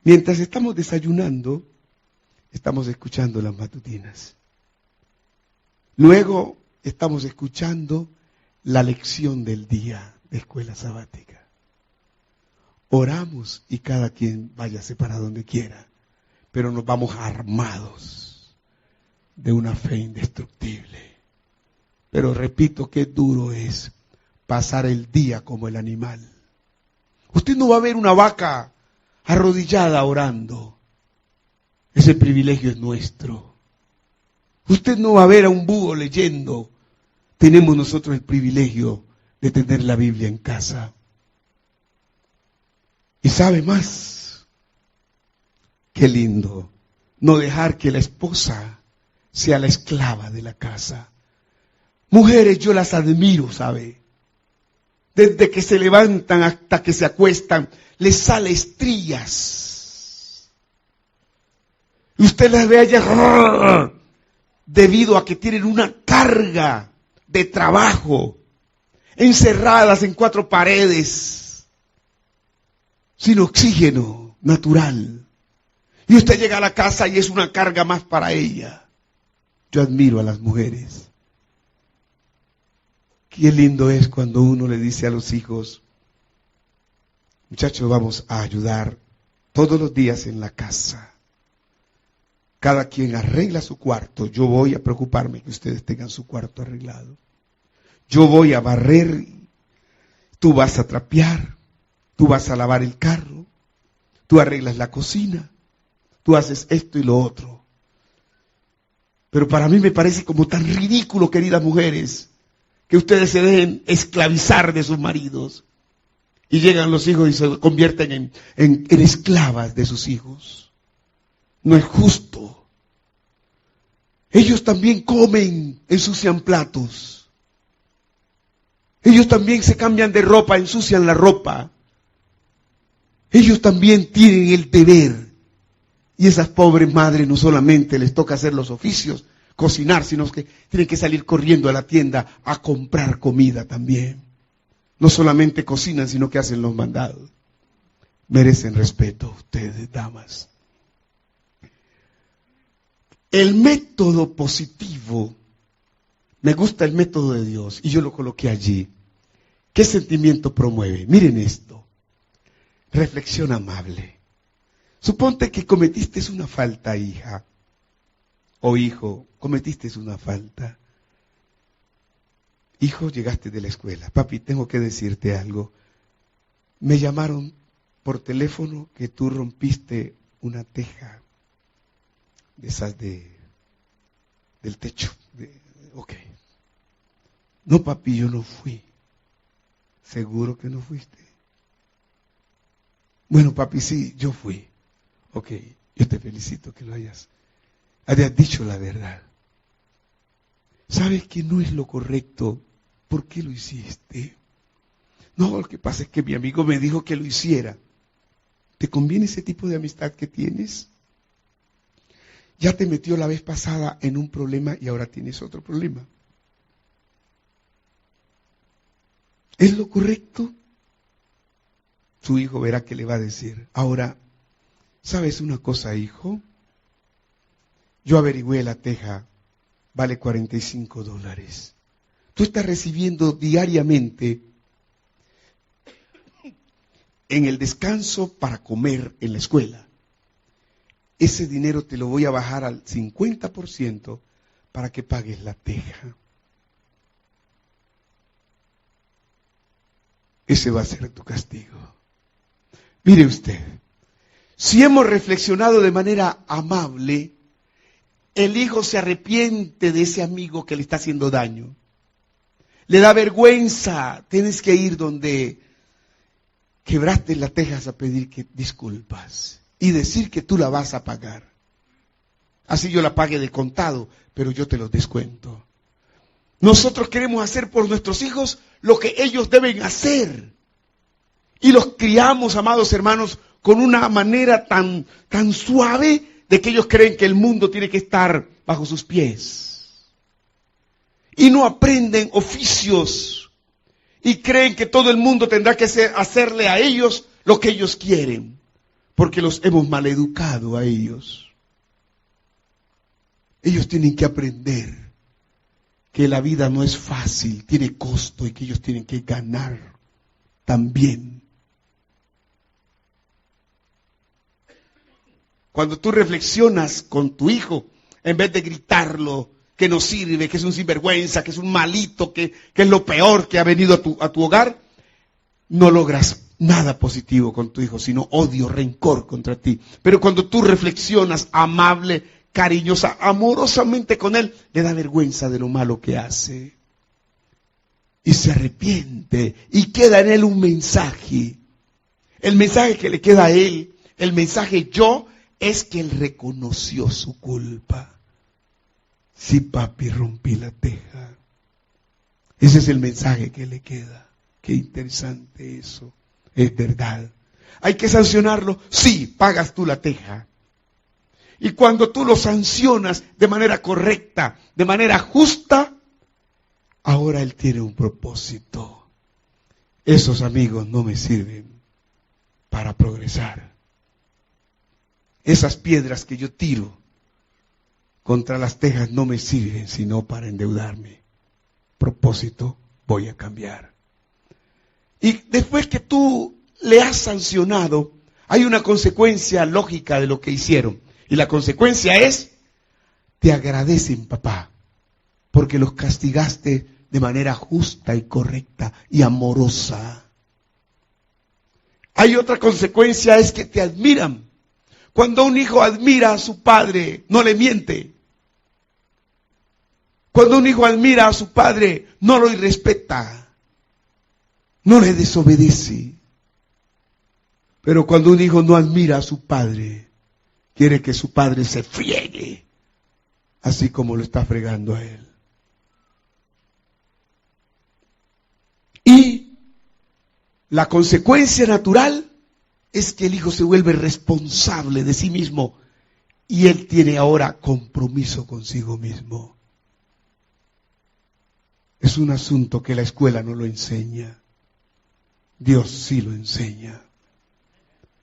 Mientras estamos desayunando, estamos escuchando las matutinas. Luego estamos escuchando la lección del día de escuela sabática. Oramos y cada quien váyase para donde quiera, pero nos vamos armados de una fe indestructible. Pero repito, qué duro es pasar el día como el animal. Usted no va a ver una vaca arrodillada orando. Ese privilegio es nuestro. Usted no va a ver a un búho leyendo. Tenemos nosotros el privilegio de tener la Biblia en casa. Y sabe más, Qué lindo. No dejar que la esposa sea la esclava de la casa. Mujeres, yo las admiro, ¿sabe? Desde que se levantan hasta que se acuestan, les sale estrías. Y usted las ve allá debido a que tienen una carga de trabajo, encerradas en 4 paredes, sin oxígeno natural. Y usted llega a la casa y es una carga más para ella. Yo admiro a las mujeres. Qué lindo es cuando uno le dice a los hijos, muchachos, vamos a ayudar todos los días en la casa. Cada quien arregla su cuarto. Yo voy a preocuparme que ustedes tengan su cuarto arreglado. Yo voy a barrer. Tú vas a trapear. Tú vas a lavar el carro. Tú arreglas la cocina. Tú haces esto y lo otro. Pero para mí me parece como tan ridículo, queridas mujeres, que ustedes se dejen esclavizar de sus maridos. Y llegan los hijos y se convierten en esclavas de sus hijos. No es justo. Ellos también comen, ensucian platos. Ellos también se cambian de ropa, ensucian la ropa. Ellos también tienen el deber. Y esas pobres madres no solamente les toca hacer los oficios, cocinar, sino que tienen que salir corriendo a la tienda a comprar comida también. No solamente cocinan, sino que hacen los mandados. Merecen respeto ustedes, damas. El método positivo, me gusta el método de Dios y yo lo coloqué allí. ¿Qué sentimiento promueve? Miren esto. Reflexión amable. Suponte que cometiste una falta, hija o hijo, cometiste una falta. Hijo, llegaste de la escuela. Papi, tengo que decirte algo. Me llamaron por teléfono que tú rompiste una teja de esas del techo. Ok. No, papi, yo no fui. ¿Seguro que no fuiste? Bueno, papi, sí, yo fui. Ok, yo te felicito que lo hayas dicho la verdad. ¿Sabes que no es lo correcto? ¿Por qué lo hiciste? No, lo que pasa es que mi amigo me dijo que lo hiciera. ¿Te conviene ese tipo de amistad que tienes? Ya te metió la vez pasada en un problema y ahora tienes otro problema. ¿Es lo correcto? Su hijo verá qué le va a decir. Ahora, ¿sabes una cosa, hijo? Yo averigüé la teja, vale $45. Tú estás recibiendo diariamente en el descanso para comer en la escuela. Ese dinero te lo voy a bajar al 50% para que pagues la teja. Ese va a ser tu castigo. Mire usted, si hemos reflexionado de manera amable, el hijo se arrepiente de ese amigo que le está haciendo daño. Le da vergüenza, tienes que ir donde quebraste las tejas a pedir disculpas y decir que tú la vas a pagar. Así yo la pague de contado, pero yo te los descuento. Nosotros queremos hacer por nuestros hijos lo que ellos deben hacer. Y los criamos, amados hermanos, con una manera tan suave de que ellos creen que el mundo tiene que estar bajo sus pies. Y no aprenden oficios. Y creen que todo el mundo tendrá que hacerle a ellos lo que ellos quieren. Porque los hemos maleducado a ellos. Ellos tienen que aprender que la vida no es fácil, tiene costo y que ellos tienen que ganar también. Cuando tú reflexionas con tu hijo, en vez de gritarlo, que no sirve, que es un sinvergüenza, que es un malito, que es lo peor que ha venido a tu hogar, no logras nada positivo con tu hijo, sino odio, rencor contra ti. Pero cuando tú reflexionas amable, cariñosa, amorosamente con él, le da vergüenza de lo malo que hace. Y se arrepiente y queda en él un mensaje. El mensaje que le queda a él, el mensaje yo, es que él reconoció su culpa. Sí, papi, rompí la teja. Ese es el mensaje que le queda. Qué interesante eso. Es verdad. ¿Hay que sancionarlo? Sí, pagas tú la teja. Y cuando tú lo sancionas de manera correcta, de manera justa, ahora él tiene un propósito. Esos amigos no me sirven para progresar. Esas piedras que yo tiro contra las tejas no me sirven sino para endeudarme. Propósito, voy a cambiar. Y después que tú le has sancionado, hay una consecuencia lógica de lo que hicieron. Y la consecuencia es, te agradecen, papá, porque los castigaste de manera justa y correcta y amorosa. Hay otra consecuencia, es que te admiran. Cuando un hijo admira a su padre, no le miente. Cuando un hijo admira a su padre, no lo irrespeta, no le desobedece. Pero cuando un hijo no admira a su padre, quiere que su padre se friegue, así como lo está fregando a él. Y la consecuencia natural es que el hijo se vuelve responsable de sí mismo y él tiene ahora compromiso consigo mismo. Es un asunto que la escuela no lo enseña. Dios sí lo enseña.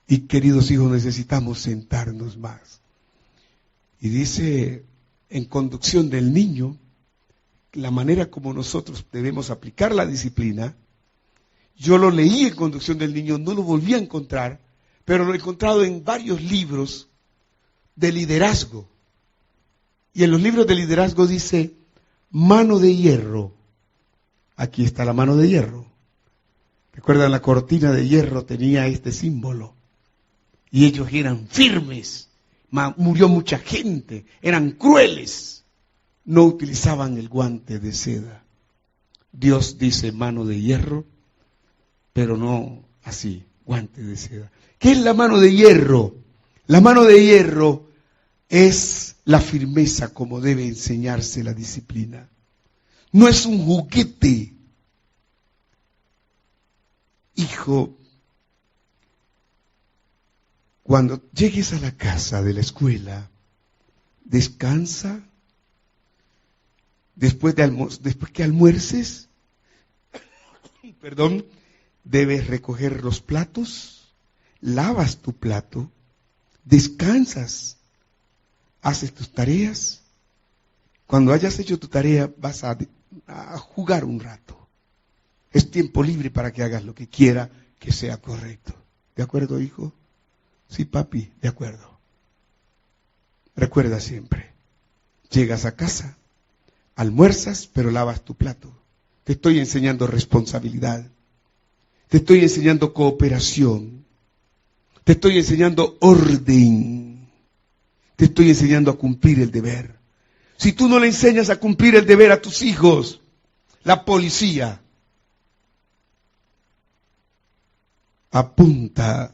Y queridos hijos, necesitamos sentarnos más. Y dice en Conducción del Niño, la manera como nosotros debemos aplicar la disciplina. Yo lo leí en Conducción del Niño, no lo volví a encontrar, pero lo he encontrado en varios libros de liderazgo. Y en los libros de liderazgo dice, mano de hierro. Aquí está la mano de hierro. ¿Recuerdan? La cortina de hierro tenía este símbolo. Y ellos eran firmes. Murió mucha gente. Eran crueles. No utilizaban el guante de seda. Dios dice mano de hierro, pero no así, guante de seda. ¿Qué es la mano de hierro? La mano de hierro es la firmeza como debe enseñarse la disciplina. No es un juguete. Hijo, cuando llegues a la casa de la escuela, descansa. Después que almuerces, debes recoger los platos, lavas tu plato, descansas, haces tus tareas. Cuando hayas hecho tu tarea, vas a jugar un rato. Es tiempo libre para que hagas lo que quiera que sea correcto. ¿De acuerdo, hijo? Sí, papi, de acuerdo. Recuerda siempre, llegas a casa, almuerzas, pero lavas tu plato. Te estoy enseñando responsabilidad. Te estoy enseñando cooperación. Te estoy enseñando orden. Te estoy enseñando a cumplir el deber. Si tú no le enseñas a cumplir el deber a tus hijos, la policía a punta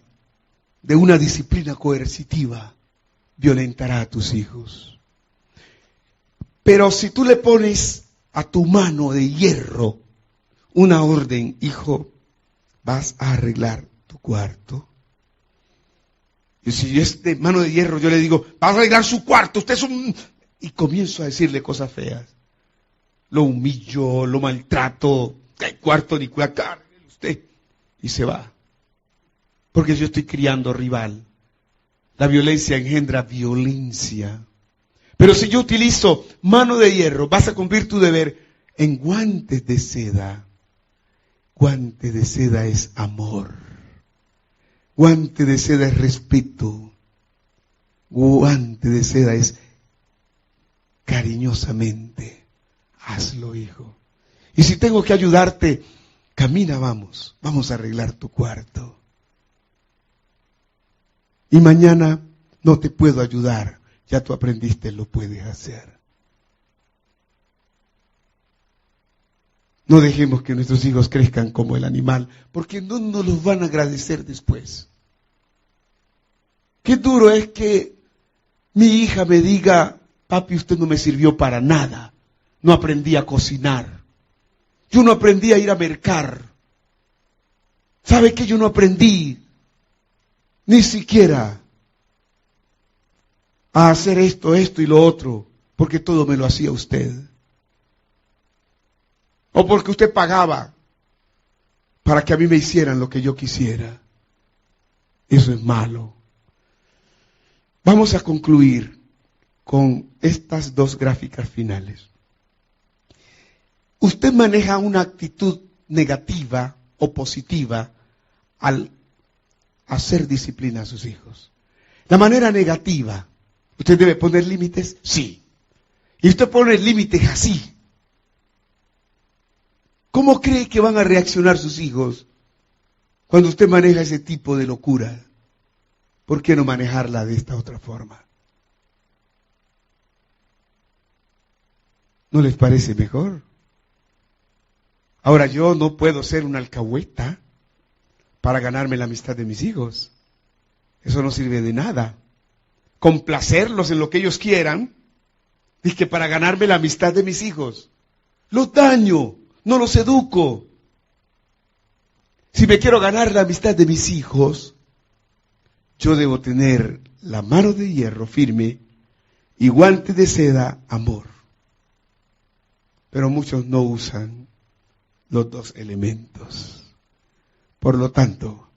de una disciplina coercitiva violentará a tus hijos. Pero si tú le pones a tu mano de hierro una orden, hijo, vas a arreglar tu cuarto. Y si es de mano de hierro, yo le digo, vas a arreglar su cuarto, usted es un... Y comienzo a decirle cosas feas. Lo humillo, lo maltrato, el cuarto ni cuida, cárguelo usted. Y se va. Porque yo estoy criando rival. La violencia engendra violencia. Pero si yo utilizo mano de hierro, vas a cumplir tu deber en guantes de seda. Guante de seda es amor. Guante de seda es respeto. Guante de seda es cariñosamente. Hazlo, hijo. Y si tengo que ayudarte, camina, vamos a arreglar tu cuarto. Y mañana no te puedo ayudar, ya tú aprendiste, lo puedes hacer. No dejemos que nuestros hijos crezcan como el animal, porque no nos los van a agradecer después. Qué duro es que mi hija me diga, papi, usted no me sirvió para nada. No aprendí a cocinar. Yo no aprendí a ir a mercar. ¿Sabe qué? Yo no aprendí ni siquiera a hacer esto y lo otro, porque todo me lo hacía usted. O porque usted pagaba para que a mí me hicieran lo que yo quisiera. Eso es malo. Vamos a concluir con estas dos gráficas finales. Usted maneja una actitud negativa o positiva al hacer disciplina a sus hijos. La manera negativa, ¿usted debe poner límites? Sí. Y usted pone límites así. ¿Cómo cree que van a reaccionar sus hijos cuando usted maneja ese tipo de locura? ¿Por qué no manejarla de esta otra forma? ¿No les parece mejor? Ahora, yo no puedo ser una alcahueta para ganarme la amistad de mis hijos. Eso no sirve de nada. Complacerlos en lo que ellos quieran, y que para ganarme la amistad de mis hijos. Los daño, no los educo. Si me quiero ganar la amistad de mis hijos, yo debo tener la mano de hierro firme y guante de seda, amor. Pero muchos no usan los dos elementos. Por lo tanto,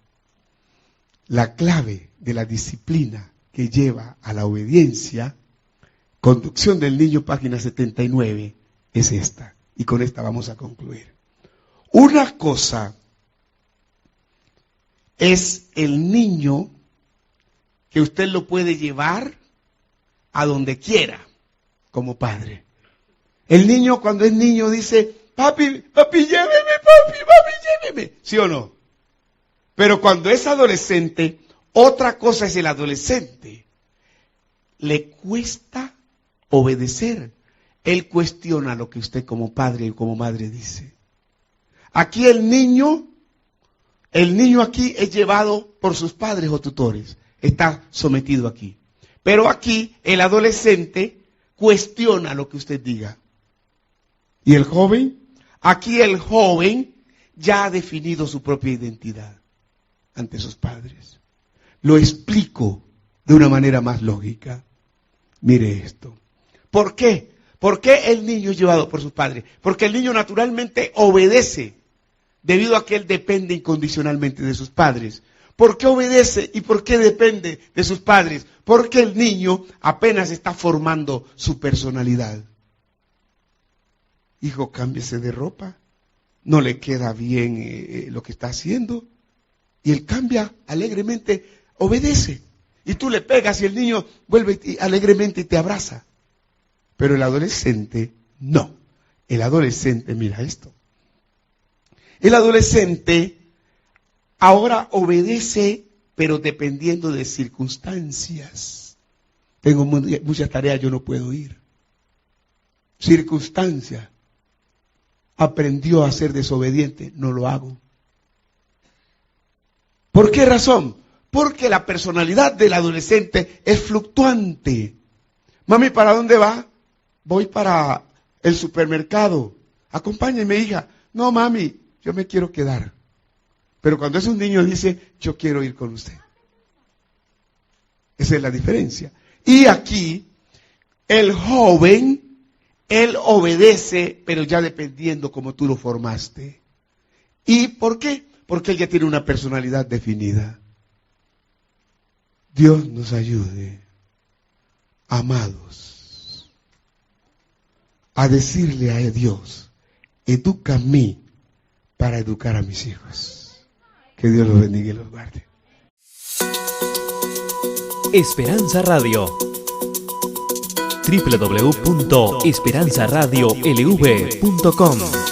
la clave de la disciplina que lleva a la obediencia, Conducción del Niño, página 79, es esta. Y con esta vamos a concluir. Una cosa es el niño que usted lo puede llevar a donde quiera como padre. El niño cuando es niño dice, papi, lléveme, papi, lléveme. ¿Sí o no? Pero cuando es adolescente, otra cosa es el adolescente. Le cuesta obedecer. Él cuestiona lo que usted como padre o como madre dice. Aquí el niño aquí es llevado por sus padres o tutores. Está sometido aquí. Pero aquí el adolescente cuestiona lo que usted diga. ¿Y el joven? Aquí el joven ya ha definido su propia identidad ante sus padres. Lo explico de una manera más lógica. Mire esto. ¿Por qué? ¿Por qué el niño es llevado por sus padres? Porque el niño naturalmente obedece debido a que él depende incondicionalmente de sus padres. ¿Por qué obedece y por qué depende de sus padres? Porque el niño apenas está formando su personalidad. Hijo, cámbiese de ropa. No le queda bien lo que está haciendo. Y él cambia alegremente, obedece. Y tú le pegas y el niño vuelve alegremente y te abraza. Pero el adolescente, no. El adolescente, mira esto. El adolescente ahora obedece, pero dependiendo de circunstancias. Tengo muchas tareas, yo no puedo ir. Circunstancias. Aprendió a ser desobediente, no lo hago. ¿Por qué razón? Porque la personalidad del adolescente es fluctuante. Mami, ¿para dónde va? Voy para el supermercado. Acompáñeme, hija. No, mami, yo me quiero quedar. Pero cuando es un niño dice, yo quiero ir con usted. Esa es la diferencia. Y aquí, el joven, él obedece, pero ya dependiendo como tú lo formaste. ¿Y por qué? Porque él ya tiene una personalidad definida. Dios nos ayude, amados, a decirle a Dios, edúcame para educar a mis hijos. Que Dios los bendiga y los guarde. Esperanza Radio. www.esperanzaradiolv.com